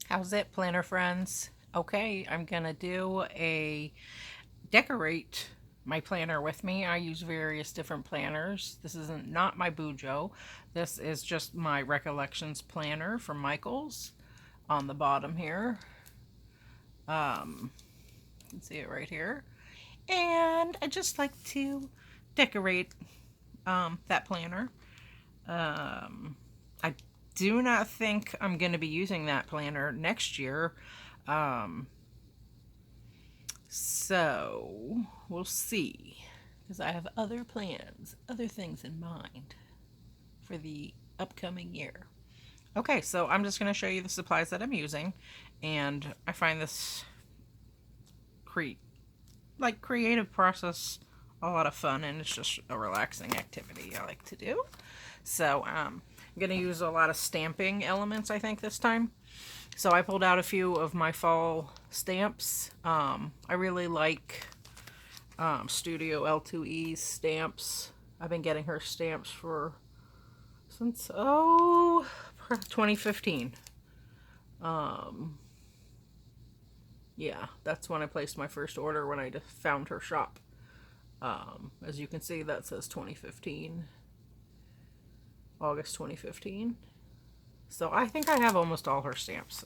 How's it, planner friends? Okay, I'm gonna do a decorate my planner with me. I use various different planners. This isn't not my Bujo. This is just my Recollections planner from Michaels on the bottom here. You can see it right here. And I just like to decorate that planner. I do not think I'm going to be using that planner next year. Um, so we'll see. Because I have other plans, other things in mind for the upcoming year. Okay, so I'm just going to show you the supplies that I'm using. And I find this creative process a lot of fun, and it's just a relaxing activity I like to do. So I'm going to use a lot of stamping elements, I think, this time. So I pulled out a few of my fall stamps. I really like Studio L2E's stamps. I've been getting her stamps since 2015. Yeah, that's when I placed my first order, when I found her shop. As you can see, that says 2015, August 2015. So I think I have almost all her stamps.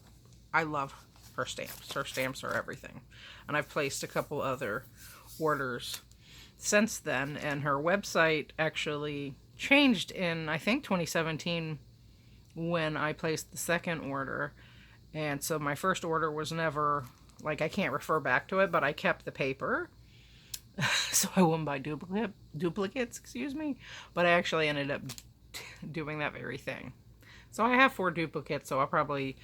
I love her stamps. Her stamps are everything. And I've placed a couple other orders since then, and her website actually changed in, I think, 2017 when I placed the second order. And so my first order was never, like, I can't refer back to it, but I kept the paper. So I wouldn't buy duplicates, excuse me. But I actually ended up doing that very thing. So I have 4 duplicates, so I'll probably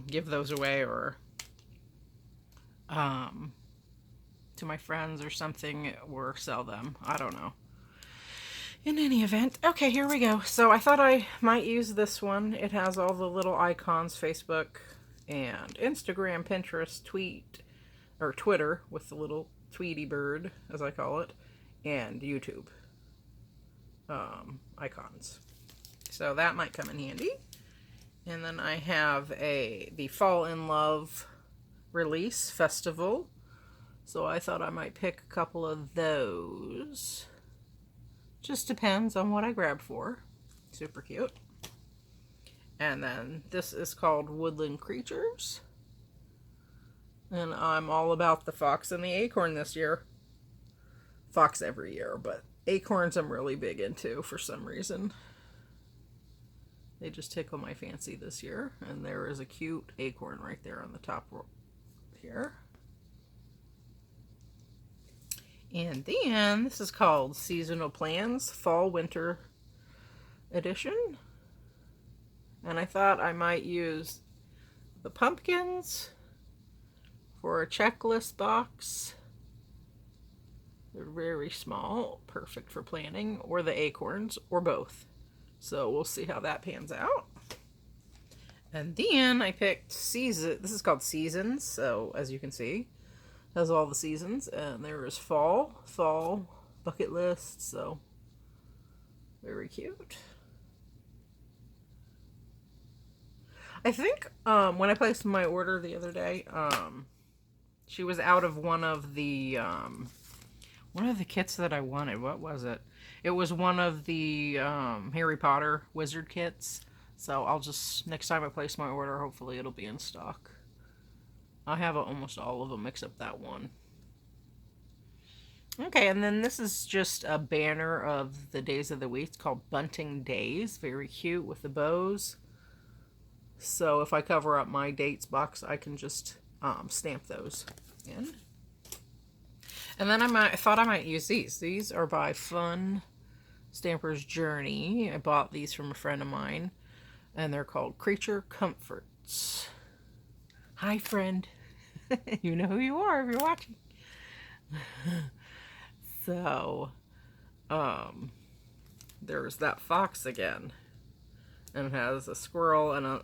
give those away, or to my friends or something, or sell them. I don't know. In any event, okay, here we go. So I thought I might use this one. It has all the little icons: Facebook and Instagram, Pinterest, Twitter with the little Tweety bird, as I call it, and YouTube icons. So that might come in handy. And then I have the Fall in Love release festival. So I thought I might pick a couple of those. Just depends on what I grab for. Super cute. And then this is called Woodland Creatures. And I'm all about the fox and the acorn this year. Fox every year, but acorns I'm really big into for some reason. They just tickle my fancy this year. And there is a cute acorn right there on the top here. And then this is called Seasonal Plans, Fall Winter Edition. And I thought I might use the pumpkins for a checklist box. They're very small, perfect for planning, or the acorns, or both. So we'll see how that pans out. And then I picked this is called Seasons, so as you can see, it has all the seasons. And there is fall bucket list, so very cute. I think when I placed my order the other day, she was out of one of the kits that I wanted. What was it? It was one of the Harry Potter wizard kits. So I'll just, next time I place my order, hopefully it'll be in stock. I have almost all of them except that one. Okay, and then this is just a banner of the days of the week. It's called Bunting Days. Very cute with the bows. So if I cover up my dates box, I can just stamp those in. And then I thought I might use these. These are by Fun Stamper's Journey. I bought these from a friend of mine, and they're called Creature Comforts. Hi, friend. You know who you are if you're watching. So, there's that fox again. And it has a squirrel and a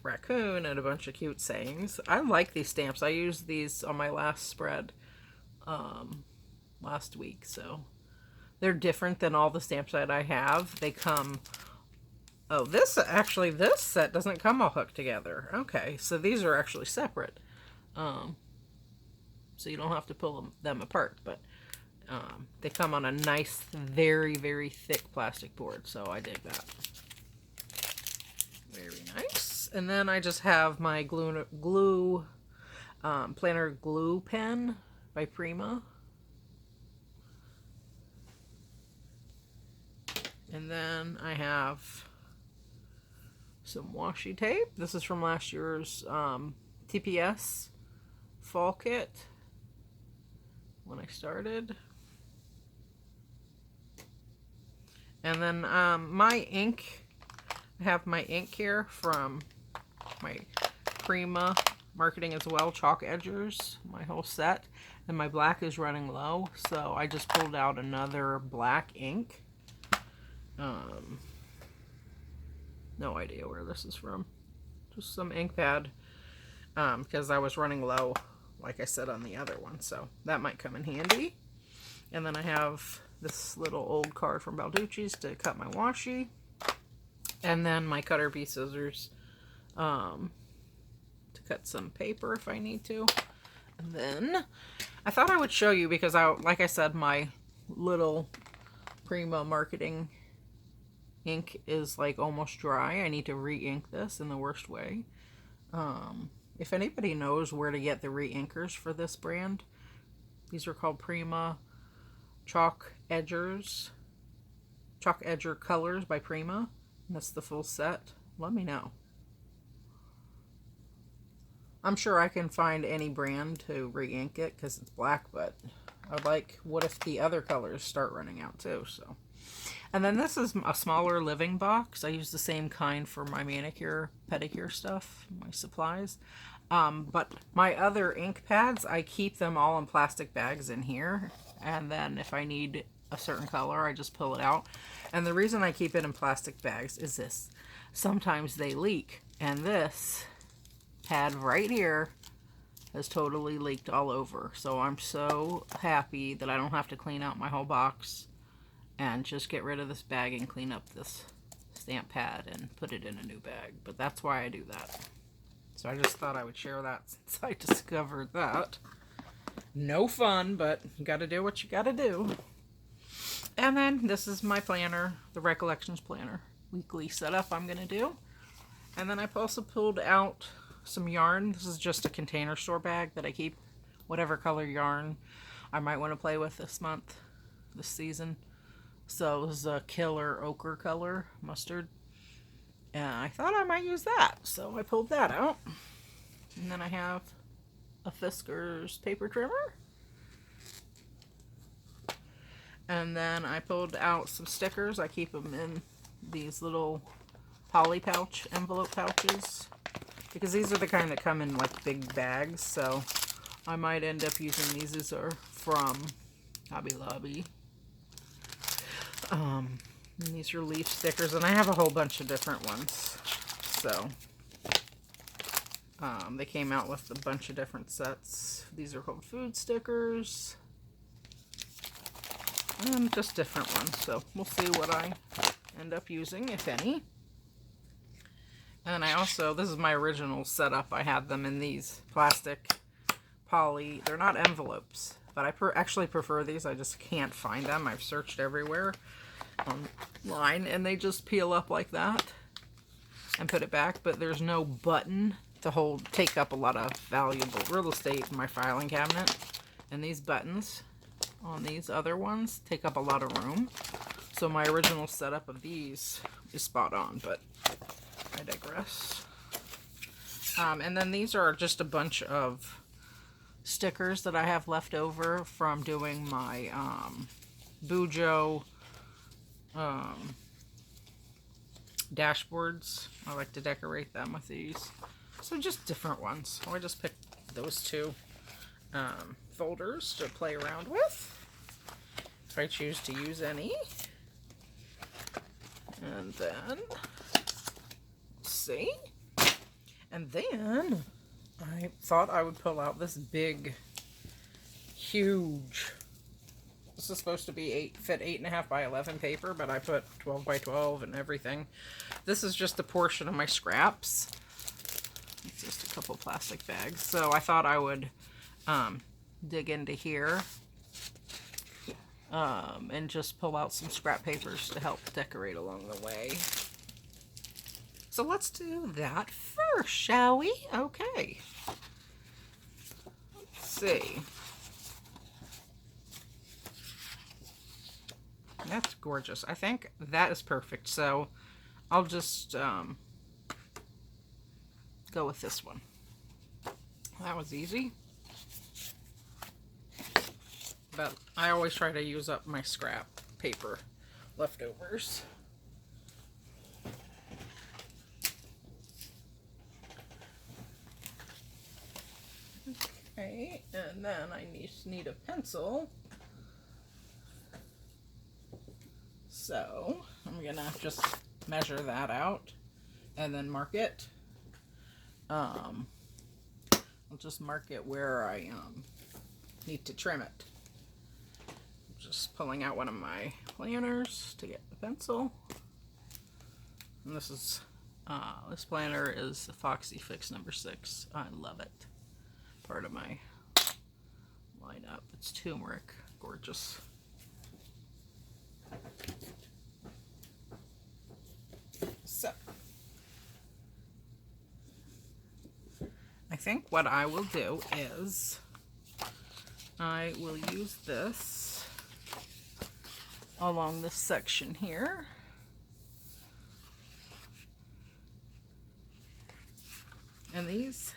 raccoon and a bunch of cute sayings. I like these stamps. I used these on my last spread last week, so they're different than all the stamps that I have. They come Oh, this set doesn't come all hooked together. Okay, so these are actually separate. Um, so you don't have to pull them apart, but they come on a nice, very, very thick plastic board, so I dig that. Very nice. And then I just have my planner glue pen by Prima. And then I have some washi tape. This is from last year's TPS fall kit when I started. And then my ink, I have my ink here from my Prima Marketing as Well chalk edgers, my whole set. And my black is running low, so I just pulled out another black ink. No idea where this is from. Just some ink pad, because I was running low, like I said, on the other one, so that might come in handy. And then I have this little old card from Balducci's to cut my washi. And then my cutter bee scissors to cut some paper if I need to. And then I thought I would show you, because like I said, my little Prima Marketing ink is like almost dry. I need to re-ink this in the worst way. If anybody knows where to get the re-inkers for this brand, these are called Prima Chalk Edger Colors by Prima. And that's the full set. Let me know. I'm sure I can find any brand to re-ink it because it's black, but I'd like, what if the other colors start running out too? So, and then this is a smaller living box. I use the same kind for my manicure, pedicure stuff, my supplies. But my other ink pads, I keep them all in plastic bags in here. And then if I need a certain color, I just pull it out. And the reason I keep it in plastic bags is this. Sometimes they leak. And this pad right here has totally leaked all over. So I'm so happy that I don't have to clean out my whole box and just get rid of this bag and clean up this stamp pad and put it in a new bag. But that's why I do that. So I just thought I would share that since I discovered that. No fun, but you gotta do what you gotta do. And then this is my planner, the Recollections planner. Weekly setup I'm gonna do. And then I've also pulled out some yarn. This is just a Container Store bag that I keep whatever color yarn I might want to play with this season. So this is a killer ochre color, mustard. And I thought I might use that, so I pulled that out. And then I have a Fiskars paper trimmer. And then I pulled out some stickers. I keep them in these little poly pouch envelope pouches, because these are the kind that come in like big bags, so I might end up using these. These are from Hobby Lobby. And these are leaf stickers, and I have a whole bunch of different ones. So they came out with a bunch of different sets. These are called food stickers. And just different ones. So we'll see what I end up using, if any. And I also, this is my original setup. I had them in these plastic poly. They're not envelopes, but I actually prefer these. I just can't find them. I've searched everywhere online, and they just peel up like that and put it back. But there's no button to take up a lot of valuable real estate in my filing cabinet. And these buttons on these other ones take up a lot of room. So my original setup of these is spot on, but I digress. And then these are just a bunch of stickers that I have left over from doing my Bujo dashboards. I like to decorate them with these. So just different ones. So I just picked those two folders to play around with, if I choose to use any. And then, let's see. And then I thought I would pull out this big, huge This is supposed to be fit 8.5 by 11 paper, but I put 12 by 12 and everything. This is just a portion of my scraps. It's just a couple plastic bags. So I thought I would dig into here and just pull out some scrap papers to help decorate along the way. So let's do that first, shall we? Okay. Let's see. That's gorgeous. I think that is perfect. So I'll just go with this one. That was easy. But I always try to use up my scrap paper leftovers. Okay, and then I need a pencil. So I'm gonna just measure that out and then mark it. I'll just mark it where I need to trim it. I'm just pulling out one of my planners to get the pencil. And this is this planner is Foxy Fix number 6. I love it. Part of my lineup. It's turmeric. Gorgeous. So I think what I will do is I will use this along this section here. And these,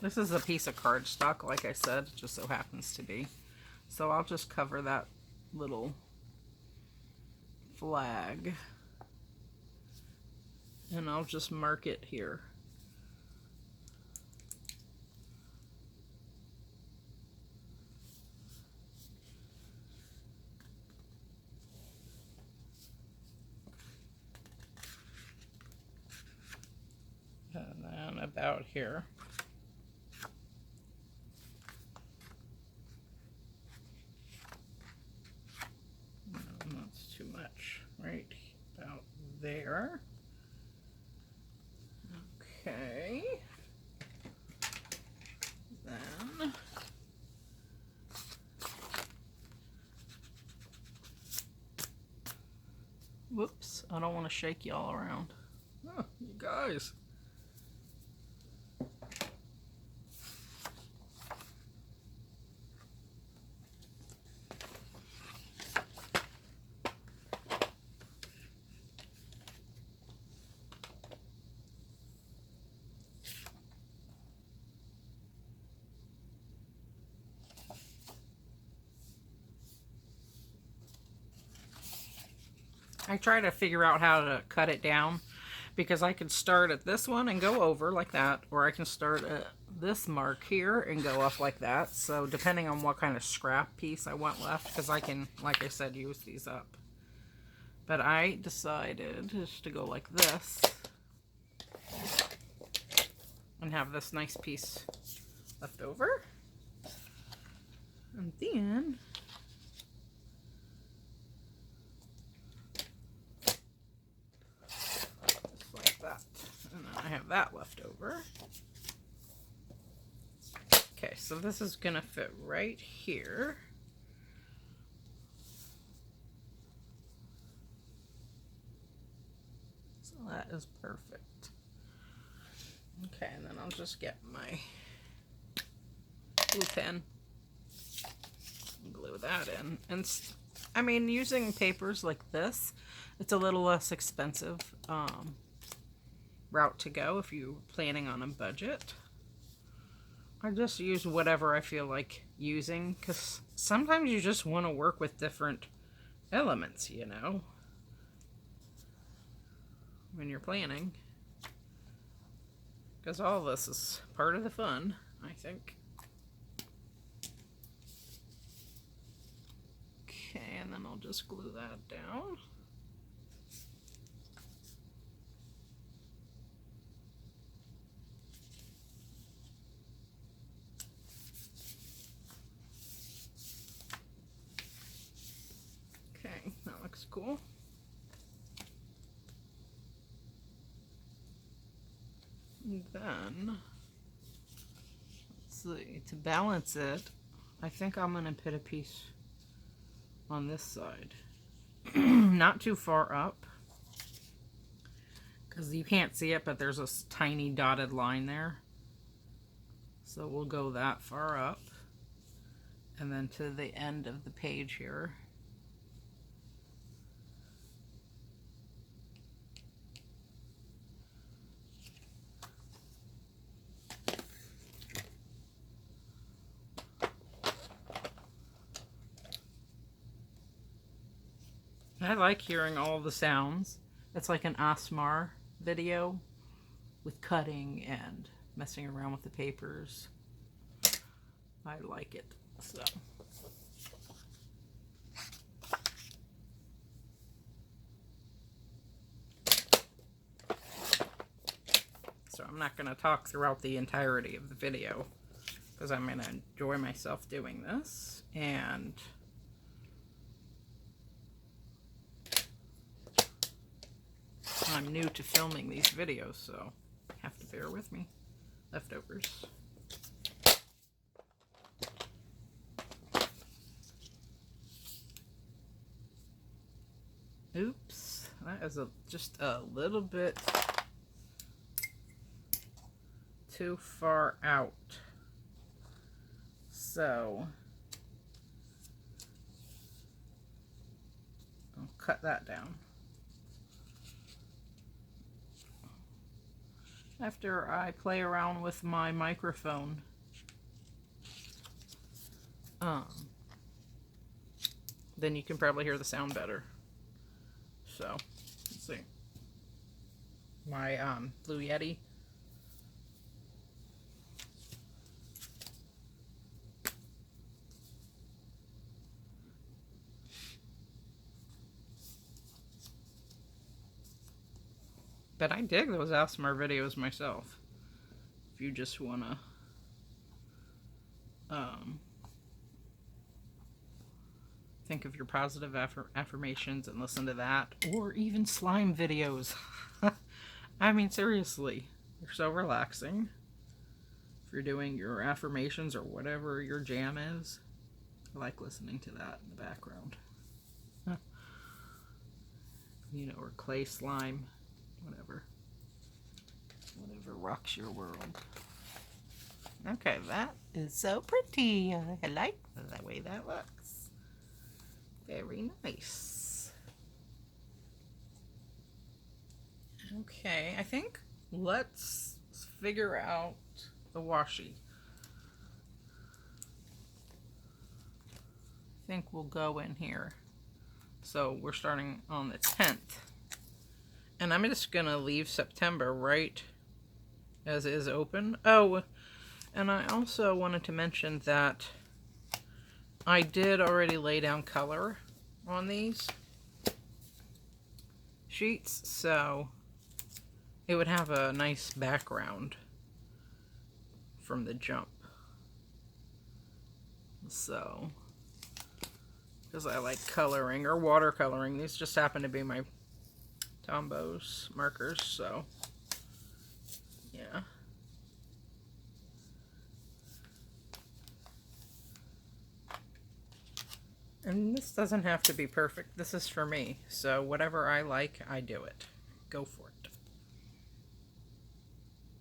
this is a piece of cardstock, like I said, it just so happens to be. So I'll just cover that little flag and I'll just mark it here. And then about here. No, that's too much. Right about there. Okay. Then whoops, I don't want to shake y'all around. Oh, you guys. I try to figure out how to cut it down because I could start at this one and go over like that, or I can start at this mark here and go up like that. So depending on what kind of scrap piece I want left, because I can, like I said, use these up. But I decided just to go like this and have this nice piece left over. And then I have that left over. Okay, so this is gonna fit right here. So that is perfect. Okay, and then I'll just get my glue pen and glue that in. And I mean, using papers like this, it's a little less expensive route to go if you're planning on a budget. I just use whatever I feel like using, because sometimes you just want to work with different elements, you know, when you're planning, because all this is part of the fun, I think. Okay, and then I'll just glue that down. cool. And then, let's see, to balance it, I think I'm going to put a piece on this side. Not too far up, because you can't see it, but there's a tiny dotted line there. So we'll go that far up, and then to the end of the page here. I like hearing all the sounds. It's like an ASMR video with cutting and messing around with the papers. I like it. So I'm not going to talk throughout the entirety of the video because I'm going to enjoy myself doing this. And I'm new to filming these videos, so you have to bear with me. Leftovers. Oops, that is just a little bit too far out. So I'll cut that down. After I play around with my microphone, then you can probably hear the sound better. So, let's see. My Blue Yeti. But I dig those ASMR videos myself. If you just want to think of your positive affirmations and listen to that. Or even slime videos. I mean, seriously. They're so relaxing. If you're doing your affirmations or whatever your jam is. I like listening to that in the background. You know, or clay slime. Whatever rocks your world. Okay, that is so pretty. I like the way that looks. Very nice. Okay, I think let's figure out the washi. I think we'll go in here. So we're starting on the 10th. And I'm just going to leave September right as is open. Oh, and I also wanted to mention that I did already lay down color on these sheets, so it would have a nice background from the jump. So, because I like coloring or watercoloring. These just happen to be my Tombow markers, so yeah. And this doesn't have to be perfect. This is for me, so whatever I like, I do it. Go for it.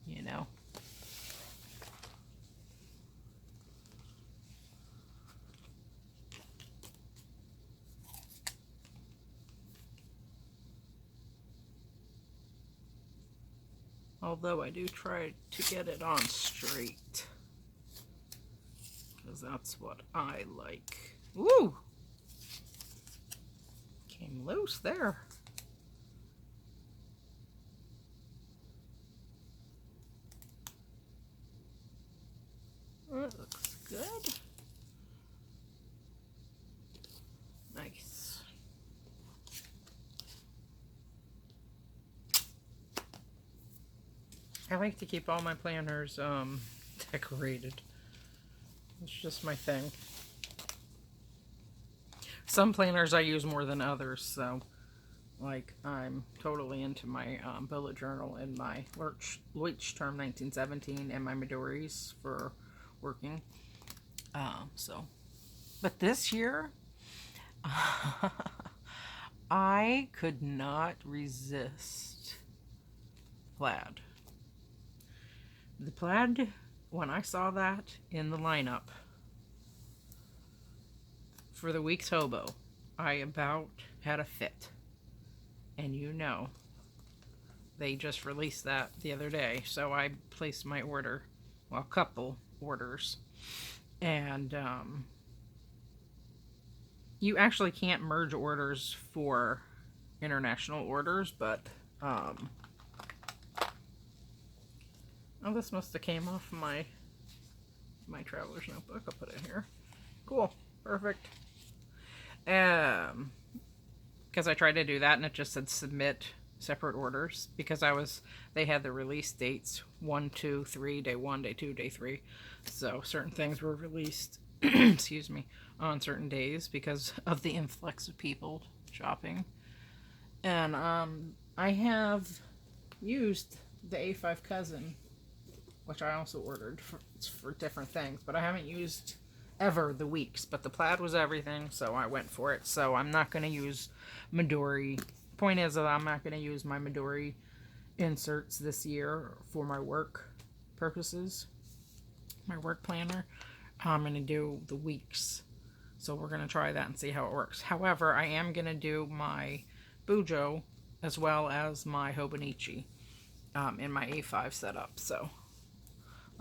You know? Although I do try to get it on straight. Because that's what I like. Woo! Came loose there. That looks good. Nice. I like to keep all my planners decorated. It's just my thing. Some planners I use more than others, so like I'm totally into my bullet journal and my Leach Term 1917 and my Midori's for working. So, but this year, I could not resist plaid. The plaid, when I saw that in the lineup for the week's hobo, I about had a fit. And you know, they just released that the other day, so I placed my order, well, a couple orders. And you actually can't merge orders for international orders, but oh, this must have came off my traveler's notebook. I'll put it here. Cool. Perfect. Because I tried to do that and it just said submit separate orders, because they had the release dates 1, 2, 3, day 1, day 2, day 3. So certain things were released excuse me, on certain days because of the influx of people shopping. And I have used the A5 Cousin, which I also ordered for different things, but I haven't used ever the weeks. But the plaid was everything, so I went for it. So I'm not going to use Midori. Point is that I'm not going to use my Midori inserts this year for my work purposes, my work planner. I'm going to do the weeks. So we're going to try that and see how it works. However, I am going to do my Bujo as well as my Hobonichi in my A5 setup. So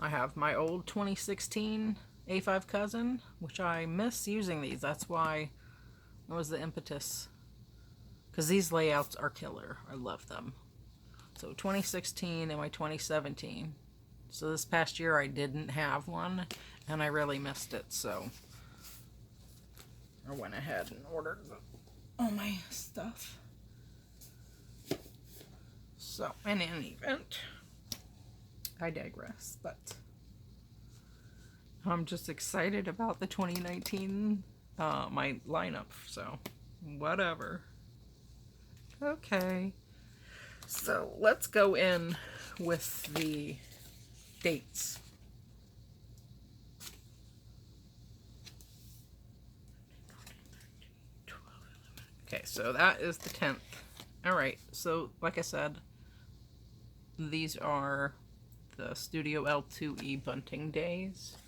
I have my old 2016 A5 Cousin, which I miss using these. That's why it was the impetus. Because these layouts are killer. I love them. So 2016 and my 2017. So this past year I didn't have one, and I really missed it, so I went ahead and ordered all my stuff. So, in any event, I digress, but I'm just excited about the 2019, my lineup, so whatever. Okay, so let's go in with the dates. Okay, so that is the 10th. Alright, so like I said, these are the Studio L2E bunting days.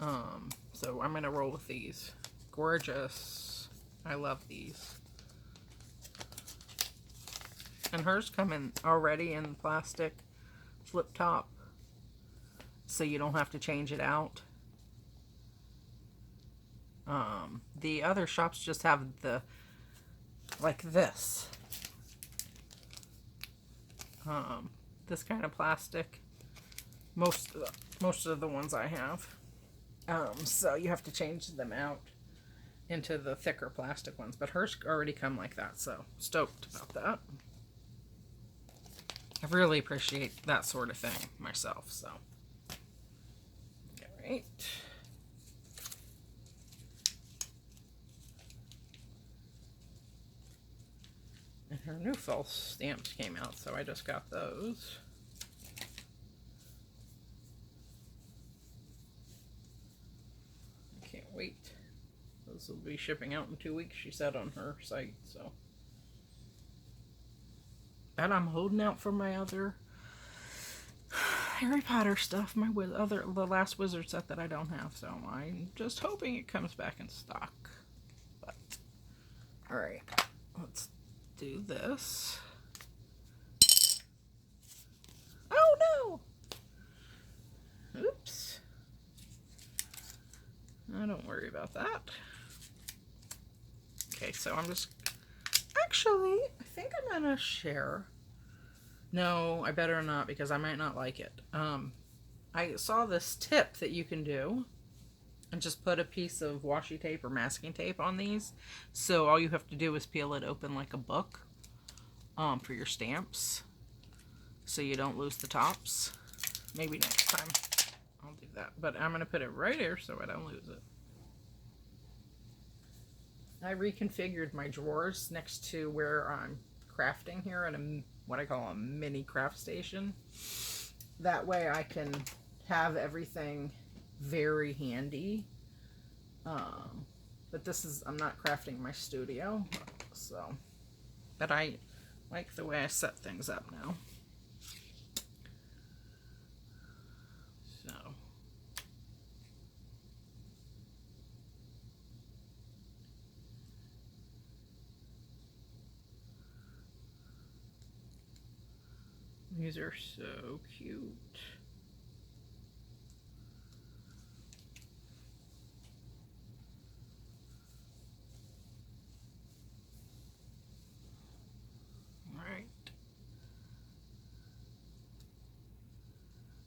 So I'm going to roll with these. Gorgeous. I love these. And hers come in already in plastic flip top, so you don't have to change it out. The other shops just have the, like this. This kind of plastic. Most of the ones I have. So you have to change them out into the thicker plastic ones. But hers already come like that, so stoked about that. I really appreciate that sort of thing myself, so. Alright. And her new false stamps came out, so I just got those. I can't wait. Those will be shipping out in 2 weeks, she said on her site, so. And I'm holding out for my other Harry Potter stuff, the last Wizard set that I don't have, so I'm just hoping it comes back in stock. But, alright, let's do this. Oh no! Oops. Don't worry about that. Okay, so I'm just... Actually, I think I'm gonna share. No, I better not, because I might not like it. I saw this tip that you can do and just put a piece of washi tape or masking tape on these. So all you have to do is peel it open like a book for your stamps, so you don't lose the tops. Maybe next time I'll do that. But I'm going to put it right here so I don't lose it. I reconfigured my drawers next to where I'm crafting here in what I call a mini craft station. That way I can have everything very handy. But I'm not crafting my studio, so, but I like the way I set things up now. So, these are so cute.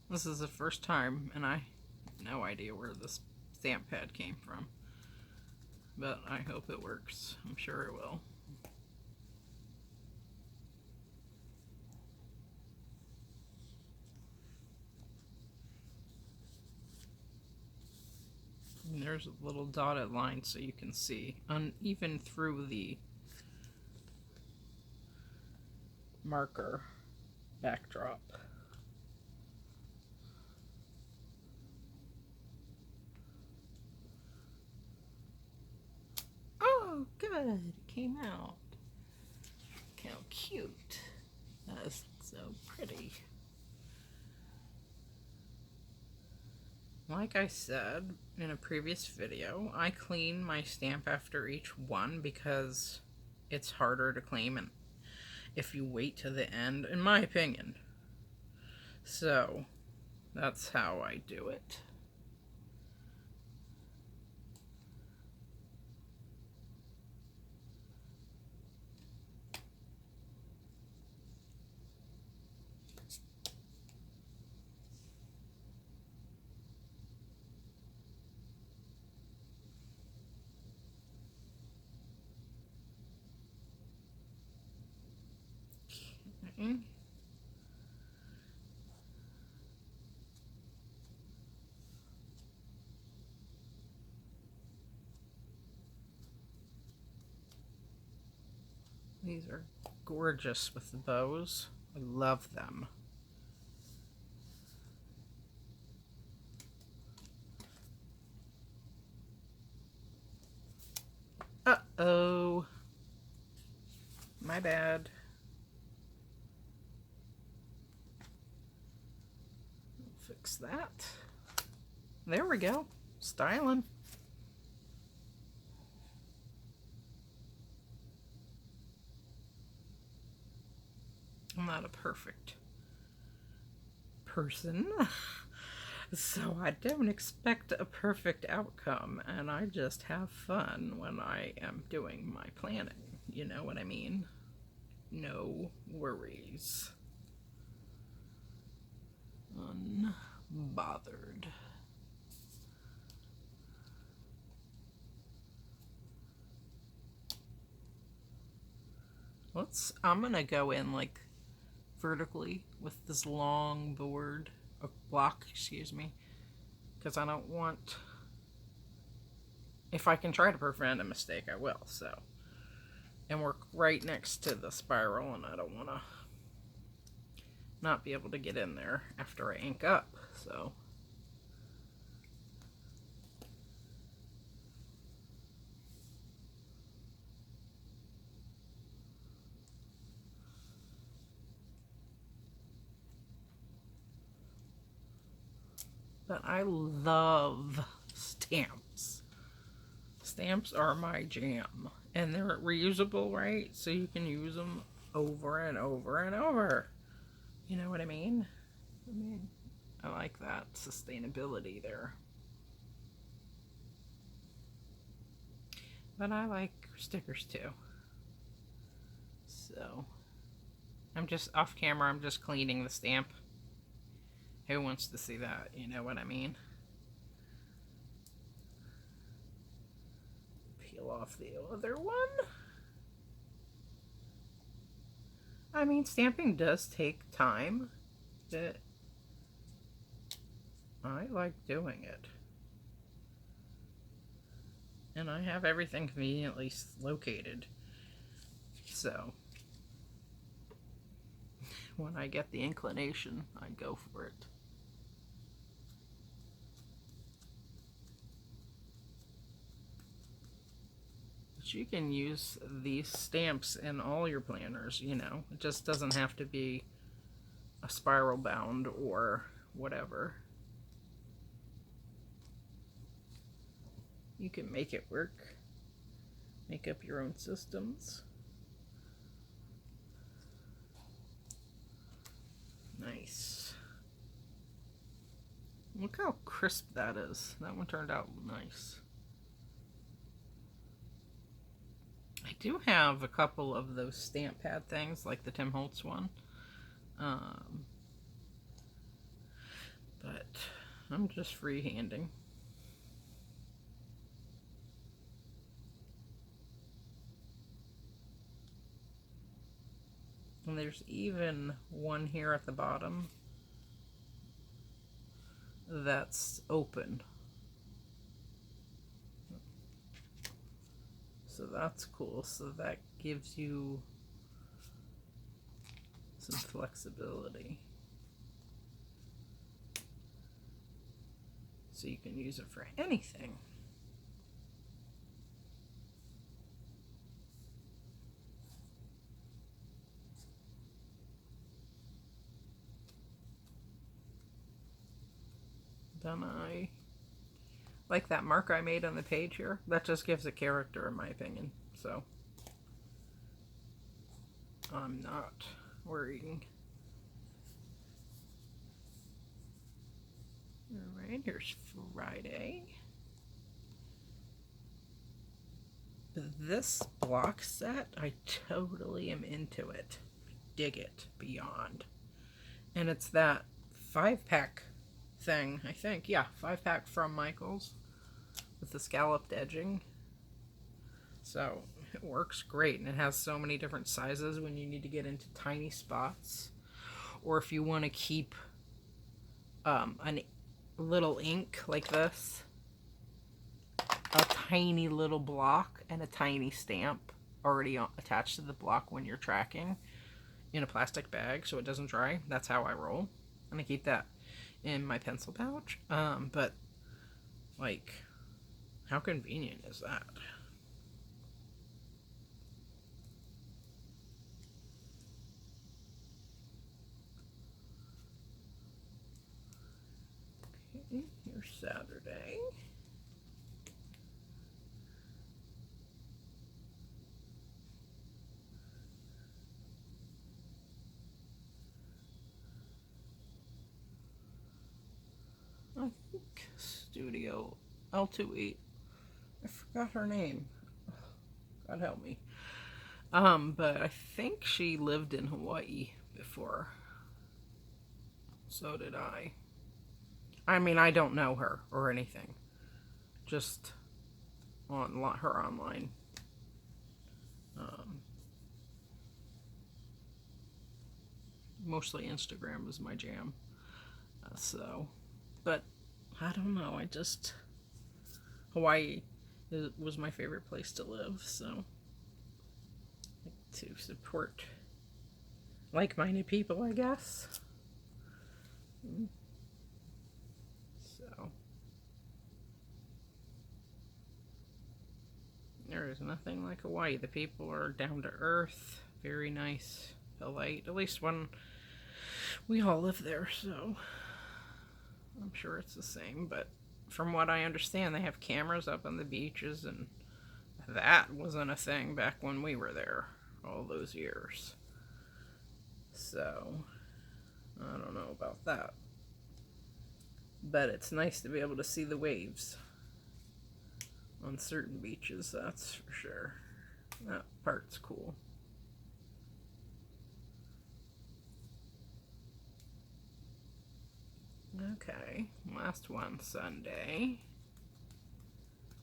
This is the first time, and I have no idea where this stamp pad came from. But I hope it works. I'm sure it will. And there's a little dotted line so you can see, even through the marker backdrop. Oh, good. It came out. Look how cute. That is so pretty. Like I said in a previous video, I clean my stamp after each one because it's harder to clean and if you wait to the end, in my opinion. So, that's how I do it. Okay. These are gorgeous with the bows. I love them. Uh-oh. My bad. Fix that. There we go. Styling. I'm not a perfect person, so I don't expect a perfect outcome, and I just have fun when I am doing my planning. You know what I mean? No worries. Unbothered. I'm gonna go in like vertically with this long board, or block, excuse me, because I don't want, if I can try to prevent a mistake, I will, so. And we're right next to the spiral, and I don't want to not be able to get in there after I ink up, so. But I love stamps. Stamps are my jam. And they're reusable, right? So you can use them over and over and over. You know what I mean? I like that sustainability there. But I like stickers too. So, I'm just off camera, I'm just cleaning the stamp. Who wants to see that? You know what I mean? Peel off the other one. I mean, stamping does take time, but I like doing it. And I have everything conveniently located. So when I get the inclination, I go for it. But you can use these stamps in all your planners, you know. It just doesn't have to be a spiral bound or whatever. You can make it work. Make up your own systems. Nice. Look how crisp that is. That one turned out nice. I do have a couple of those stamp pad things, like the Tim Holtz one. But I'm just freehanding. And there's even one here at the bottom that's open. So that's cool. So that gives you some flexibility. So you can use it for anything. Then I like that mark I made on the page here. That just gives it character, in my opinion. So I'm not worrying. Alright, here's Friday. This block set, I totally am into it. Dig it beyond. And it's that 5-pack thing, I think. Yeah, 5-pack from Michaels with the scalloped edging. So it works great, and it has so many different sizes when you need to get into tiny spots, or if you want to keep a little ink like this, a tiny little block and a tiny stamp already attached to the block when you're tracking in a plastic bag so it doesn't dry. That's how I roll, and I keep that in my pencil pouch. But like, how convenient is that? Okay, here's Saturday. I think Studio L28. I forgot her name. God help me. But I think she lived in Hawaii before. So did I. I mean, I don't know her or anything. Just on her online. Mostly Instagram is my jam. But I don't know. Hawaii was my favorite place to live, so to support like-minded people, I guess. So there is nothing like Hawaii. The people are down to earth, very nice, polite. At least when we all live there, so I'm sure it's the same. But from what I understand, they have cameras up on the beaches, and that wasn't a thing back when we were there all those years. So I don't know about that. But it's nice to be able to see the waves on certain beaches, that's for sure. That part's cool. Okay, last one, Sunday.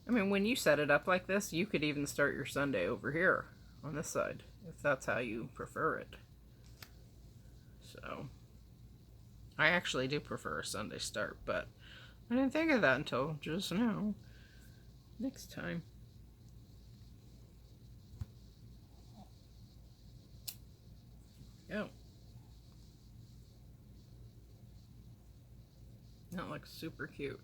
I mean, when you set it up like this, you could even start your Sunday over here on this side, if that's how you prefer it. So I actually do prefer a Sunday start, but I didn't think of that until just now. Next time. go. That looks super cute.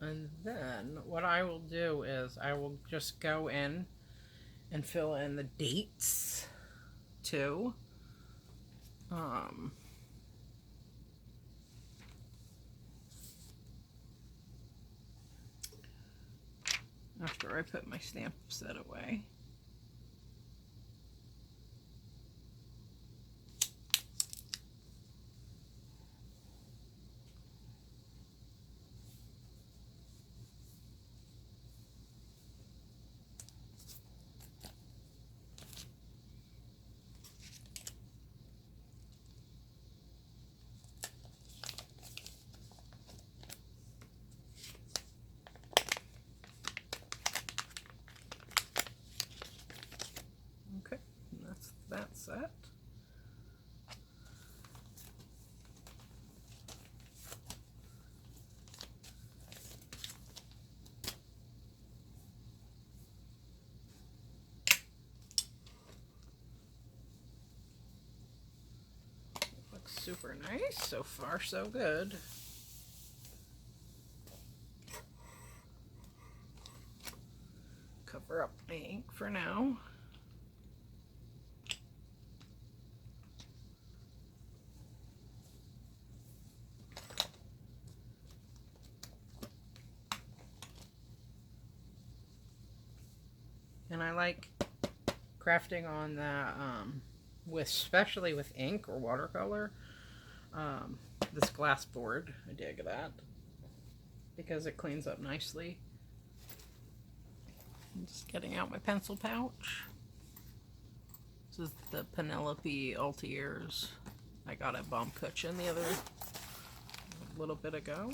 And then what I will do is I will just go in and fill in the dates too. After I put my stamp set away. Okay, and that's that set. Looks super nice. So far, so good. Cover up my ink for now. And I like crafting on that, especially with ink or watercolor. This glass board, I dig that because it cleans up nicely. I'm just getting out my pencil pouch. This is the Penelope Altiers. I got at Bomb Kitchen a little bit ago.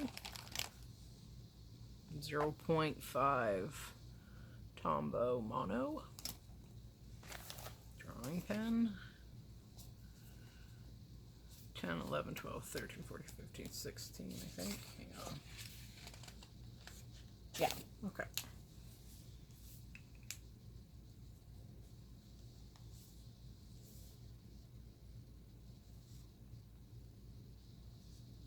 0.5 Tombow Mono drawing pen. 10, 11, 12, 13, 14, 15, 16, I think. Hang on. Yeah, okay.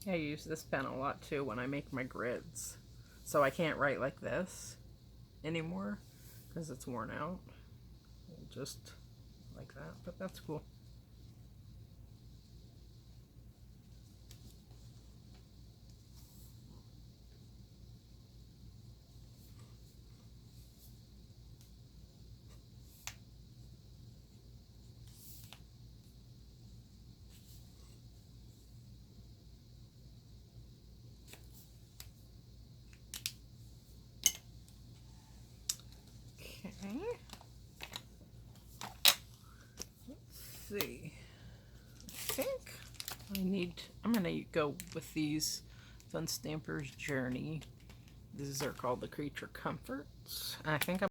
I use this pen a lot too when I make my grids. So I can't write like this anymore because it's worn out. Just like that, but that's cool. Okay. Let's see. I think I'm gonna go with these Fun Stampers Journey. These are called the Creature Comforts. I think I'm